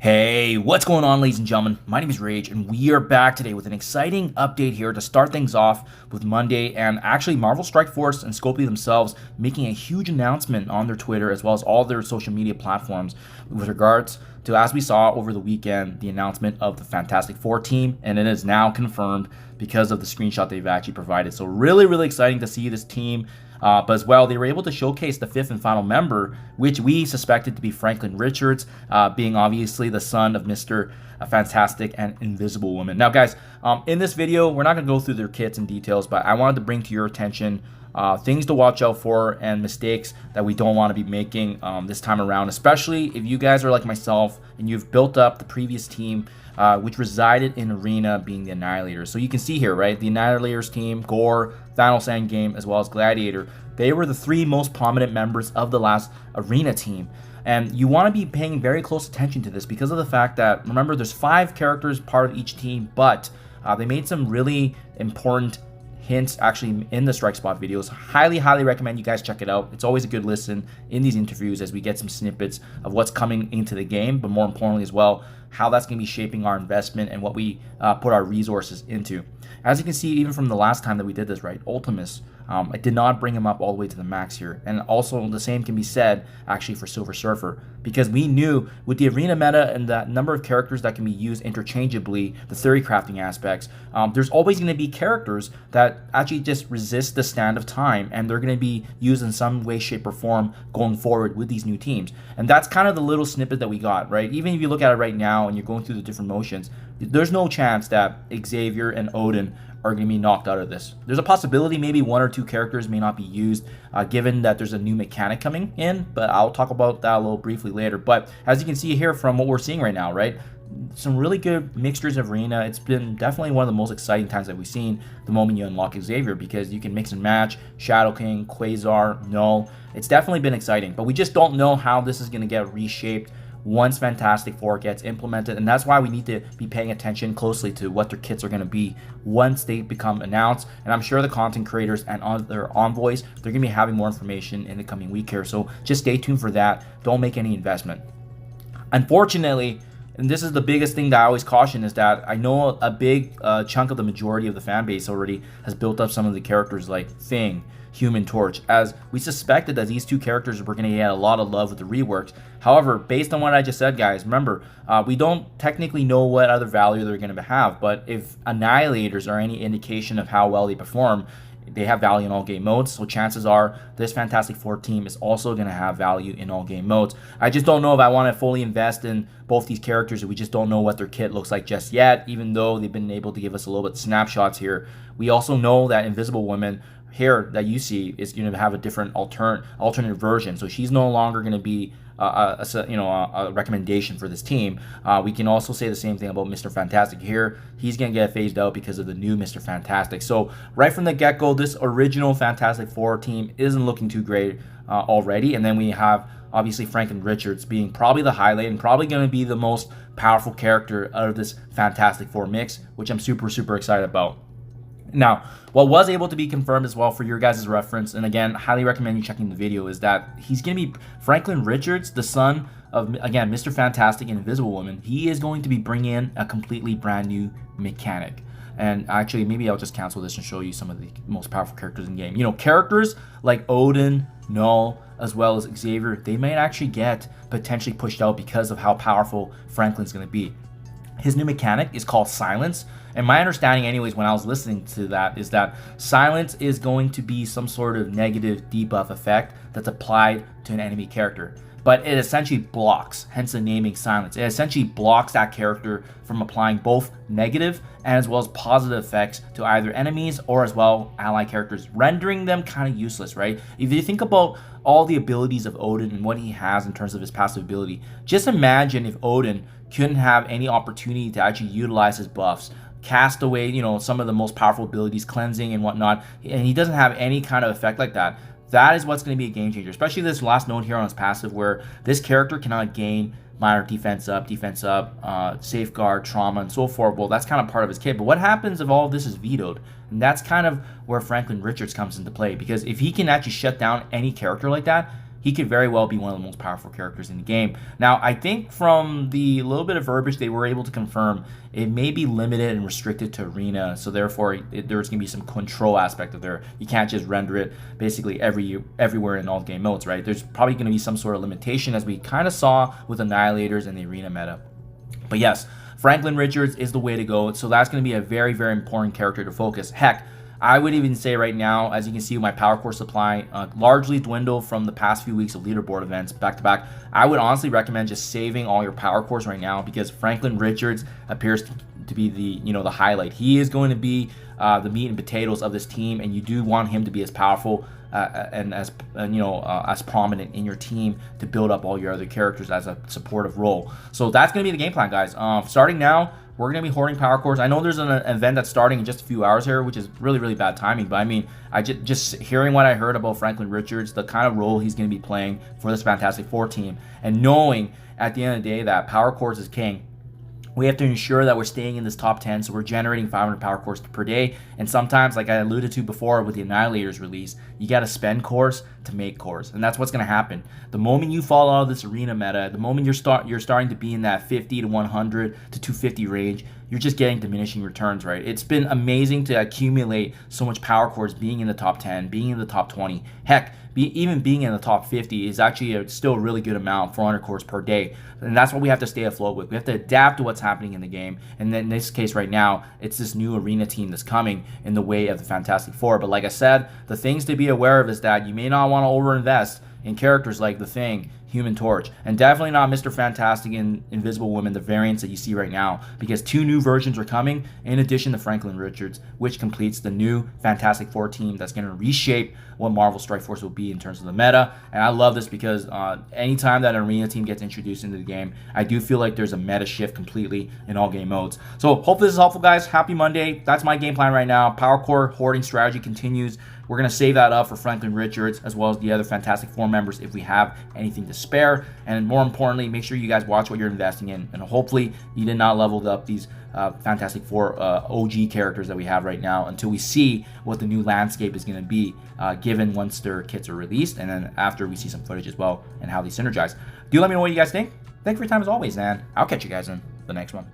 Hey, what's going on, ladies and gentlemen? My name is Rage, and we are back today with an exciting update here to start things off with Monday. And actually, Marvel Strike Force and Scopely themselves making a huge announcement on their Twitter as well as all their social media platforms with regards to, as we saw over the weekend, the announcement of the Fantastic Four team, and it is now confirmed because of the screenshot they've actually provided. So really exciting to see this team. But as well, they were able to showcase the fifth and final member, which we suspected to be Franklin Richards, being obviously the son of Mr. Fantastic and Invisible Woman. Now, guys, in this video, we're not going to go through their kits and details, but I wanted to bring to your attention things to watch out for and mistakes that we don't want to be making this time around, especially if you guys are like myself and you've built up the previous team which resided in Arena, being the Annihilators. So you can see here, right, the Annihilators team, Gore, Thanos Endgame, as well as Gladiator, they were the three most prominent members of the last Arena team. And you want to be paying very close attention to this because of the fact that, remember, there's 5 characters part of each team, but they made some really important hints actually in the Strike Spot videos. Highly recommend you guys check it out. It's always a good listen in these interviews as we get some snippets of what's coming into the game, but more importantly as well, how that's going to be shaping our investment and what we put our resources into. As you can see, even from the last time that we did this, right, Ultimus, I did not bring him up all the way to the max here. And also the same can be said actually for Silver Surfer, because we knew with the Arena meta and the number of characters that can be used interchangeably, the theory crafting aspects, there's always going to be characters that actually just resist the stand of time, and they're going to be used in some way, shape, or form going forward with these new teams. And that's kind of the little snippet that we got, right? Even if you look at it right now and you're going through the different motions, there's no chance that Xavier and Odin are going to be knocked out of this. There's a possibility maybe 1 or 2 characters may not be used given that there's a new mechanic coming in, but I'll talk about that a little briefly later. But as you can see here from what we're seeing right now, right, some really good mixtures of Arena. It's been definitely one of the most exciting times that we've seen the moment you unlock Xavier, because you can mix and match Shadow King, Quasar, Null. It's definitely been exciting, but we just don't know how this is going to get reshaped once Fantastic Four gets implemented, and that's why we need to be paying attention closely to what their kits are going to be once they become announced. And I'm sure the content creators and other envoys, they're going to be having more information in the coming week here, so just stay tuned for that. Don't make any investment. Unfortunately, and this is the biggest thing that I always caution, is that I know a big chunk of the majority of the fan base already has built up some of the characters like Thing, Human Torch, as we suspected that these 2 characters were going to get a lot of love with the reworks. However, based on what I just said, guys, remember, we don't technically know what other value they're going to have, but if Annihilators are any indication of how well they perform, they have value in all game modes, so chances are this Fantastic Four team is also going to have value in all game modes. I just don't know if I want to fully invest in both these characters if we just don't know what their kit looks like just yet, even though they've been able to give us a little bit snapshots here. We also know that Invisible Woman here that you see is going to have a different alternate version, so she's no longer going to be a recommendation for this team. We can also say the same thing about Mr. Fantastic here. He's going to get phased out because of the new Mr. Fantastic. So right from the get-go, this original Fantastic Four team isn't looking too great already. And then we have obviously Franklin Richards being probably the highlight and probably going to be the most powerful character out of this Fantastic Four mix, which I'm super excited about. Now, what was able to be confirmed as well for your guys' reference, and again, highly recommend you checking the video, is that he's going to be Franklin Richards, the son of, again, Mr. Fantastic and Invisible Woman. He is going to be bringing in a completely brand new mechanic. And actually, maybe I'll just cancel this and show you some of the most powerful characters in the game. You know, characters like Odin, Null, as well as Xavier, they might actually get potentially pushed out because of how powerful Franklin's going to be. His new mechanic is called Silence. And my understanding anyways when I was listening to that is that Silence is going to be some sort of negative debuff effect that's applied to an enemy character. But it essentially blocks, hence the naming Silence. It essentially blocks that character from applying both negative and as well as positive effects to either enemies or as well ally characters, rendering them kind of useless, right? If you think about all the abilities of Odin and what he has in terms of his passive ability, just imagine if Odin couldn't have any opportunity to actually utilize his buffs, cast away, you know, some of the most powerful abilities, cleansing and whatnot, and he doesn't have any kind of effect like that. That is what's going to be a game changer, especially this last note here on his passive, where this character cannot gain minor defense up, safeguard, trauma, and so forth. Well, that's kind of part of his kit. But what happens if all of this is vetoed? And that's kind of where Franklin Richards comes into play, because if he can actually shut down any character like that, he could very well be one of the most powerful characters in the game. Now, I think from the little bit of verbiage they were able to confirm, it may be limited and restricted to arena, so therefore there's going to be some control aspect of there. You can't just render it basically everywhere in all game modes, right? There's probably going to be some sort of limitation, as we kind of saw with Annihilators in the arena meta. But yes, Franklin Richards is the way to go, so that's going to be a very, very important character to focus. Heck, I would even say right now, as you can see, my power core supply largely dwindled from the past few weeks of leaderboard events back to back. I would honestly recommend just saving all your power cores right now, because Franklin Richards appears to be the highlight. He is going to be the meat and potatoes of this team, and you do want him to be as powerful and as prominent in your team to build up all your other characters as a supportive role. So that's going to be the game plan, guys. Starting now, we're going to be hoarding power cores. I know there's an event that's starting in just a few hours here, which is really, really bad timing. But I mean, just hearing what I heard about Franklin Richards, the kind of role he's going to be playing for this Fantastic Four team, and knowing at the end of the day that power cores is king, we have to ensure that we're staying in this top 10, so we're generating 500 power cores per day. And sometimes, like I alluded to before with the Annihilators release, you got to spend cores to make cores, and that's what's going to happen. The moment you fall out of this arena meta, the moment you're starting to be in that 50 to 100 to 250 range, you're just getting diminishing returns, right? It's been amazing to accumulate so much power cores, being in the top 10, being in the top 20. Heck, even being in the top 50 is actually still a really good amount, 400 cores per day. And that's what we have to stay afloat with. We have to adapt to what's happening in the game. And then in this case right now, it's this new arena team that's coming in the way of the Fantastic Four. But like I said, the things to be aware of is that you may not want to overinvest in characters like the Thing, Human Torch, and definitely not Mr. Fantastic and Invisible Woman, the variants that you see right now, because 2 new versions are coming in addition to Franklin Richards, which completes the new Fantastic Four team that's going to reshape what Marvel Strike Force will be in terms of the meta. And I love this because anytime that an arena team gets introduced into the game, I do feel like there's a meta shift completely in all game modes. So hope this is helpful, guys. Happy Monday. That's my game plan right now. Power core hoarding strategy continues. We're going to save that up for Franklin Richards as well as the other Fantastic Four members if we have anything to spare. And more importantly, make sure you guys watch what you're investing in. And hopefully you did not level up these Fantastic Four OG characters that we have right now until we see what the new landscape is going to be given once their kits are released, and then after we see some footage as well and how they synergize. Do let me know what you guys think. Thank you for your time as always, and I'll catch you guys in the next one.